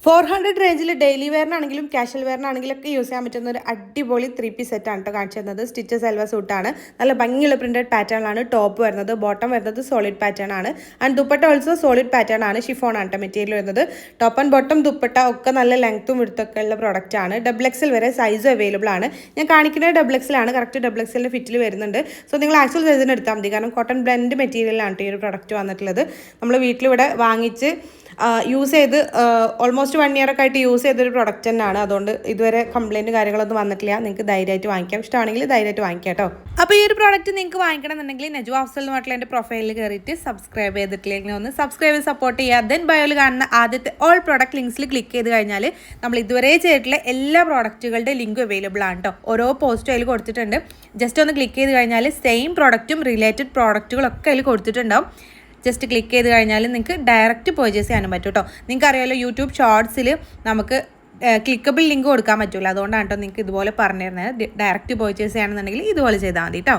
400 റേഞ്ചിൽ daily വെയറിനാണെങ്കിലും casual വെയറിനാണെങ്കിലും ഒക്കെ use ചെയ്യാൻ പറ്റുന്ന ഒരു അടിപൊളി 3 പീസ് സെറ്റാണ് കേട്ടോ കാണിച്ചു തന്നത്. സ്റ്റിച്ച് സെൽവ സൂട്ടാണ്. നല്ല ഭംഗിയുള്ള പ്രിന്റഡ് പാറ്റേണിലാണ് ടോപ്പ് വരുന്നത്. ബോട്ടം വരുന്നത് സോളിഡ് പാറ്റേൺ ആണ്. And dupatta also solid pattern ആണ്. ഷിഫോൺ ആണ് മെറ്റീരിയൽ വരുന്നത്. ടോപ്പ് ആൻഡ് ബോട്ടം ദുപ്പട്ട ഒക്കെ നല്ല ലെങ്ത്തും വിടുത്തൊക്കെ ഉള്ള പ്രോഡക്റ്റ് ആണ്. XXL വരെ സൈസ് അവൈലബിൾ ആണ്. ഞാൻ കാണിക്കുന്നത് XXL ആണ്. കറക്റ്റ് XXL ഫിറ്റിൽ വരുന്നുണ്ട്. സോ നിങ്ങൾ ആക്ച്വൽ സൈസിന് എടുത്താൽ മതി. കാരണം കോട്ടൺ ബ്ലെൻഡ് മെറ്റീരിയലാണ് ഈ ഒരു പ്രൊഡക്റ്റ് വന്നിട്ടുള്ളത്. നമ്മൾ വീട്ടിലിവിടെ വാങ്ങിച്ച് യൂസ് ചെയ്ത് ഓൾമോസ്റ്റ് 1 ഇയർ ഒക്കെ ആയിട്ട് യൂസ് ചെയ്തൊരു പ്രൊഡക്റ്റ് തന്നെയാണ്. അതുകൊണ്ട് ഇതുവരെ കംപ്ലയിൻറ്റ് കാര്യങ്ങളൊന്നും വന്നിട്ടില്ല. നിങ്ങൾക്ക് ധൈര്യമായിട്ട് വാങ്ങിക്കാം. ഇഷ്ടമാണെങ്കിൽ ധൈര്യമായിട്ട് വാങ്ങിക്കാം കേട്ടോ. അപ്പോൾ ഈ ഒരു പ്രോഡക്റ്റ് നിങ്ങൾക്ക് വാങ്ങിക്കണം എന്നുണ്ടെങ്കിൽ നജു അഫ്സൽ എന്ന് പറഞ്ഞിട്ടുള്ള എൻ്റെ പ്രൊഫൈലിൽ കയറിയിട്ട് സബ്സ്ക്രൈബ് ചെയ്തിട്ടില്ലെങ്കിൽ ഒന്ന് സബ്സ്ക്രൈബ് ചെയ്ത് സപ്പോർട്ട് ചെയ്യുക. ദെൻ ബയോയിൽ കാണുന്ന ആദ്യത്തെ ഓൾ പ്രോഡക്റ്റ് ലിങ്ക്സിൽ ക്ലിക്ക് ചെയ്ത് കഴിഞ്ഞാൽ നമ്മൾ ഇതുവരെ ചെയ്തിട്ടുള്ള എല്ലാ പ്രോഡക്റ്റുകളുടെ ലിങ്ക് അവൈലബിൾ ആണ് കേട്ടോ. ഓരോ പോസ്റ്റും അതിൽ കൊടുത്തിട്ടുണ്ട്. ജസ്റ്റ് ഒന്ന് ക്ലിക്ക് ചെയ്ത് കഴിഞ്ഞാൽ സെയിം പ്രോഡക്റ്റും റിലേറ്റഡ് പ്രോഡക്റ്റുകളൊക്കെ അതിൽ കൊടുത്തിട്ടുണ്ടാവും. ജസ്റ്റ് ക്ലിക്ക് ചെയ്ത് കഴിഞ്ഞാൽ നിങ്ങൾക്ക് ഡയറക്റ്റ് പർച്ചേസ് ചെയ്യാനും പറ്റും കേട്ടോ. നിങ്ങൾക്ക് അറിയാമല്ലോ യൂട്യൂബ് ഷോർട്സിൽ നമുക്ക് ക്ലിക്കബിൾ ലിങ്ക് കൊടുക്കാൻ പറ്റില്ല. അതുകൊണ്ടാണ് കേട്ടോ നിങ്ങൾക്ക് ഇതുപോലെ പറഞ്ഞു തരുന്നത്. ഡയറക്റ്റ് പർച്ചേസ് ചെയ്യണമെന്നുണ്ടെങ്കിൽ ഇതുപോലെ ചെയ്താൽ മതി കേട്ടോ.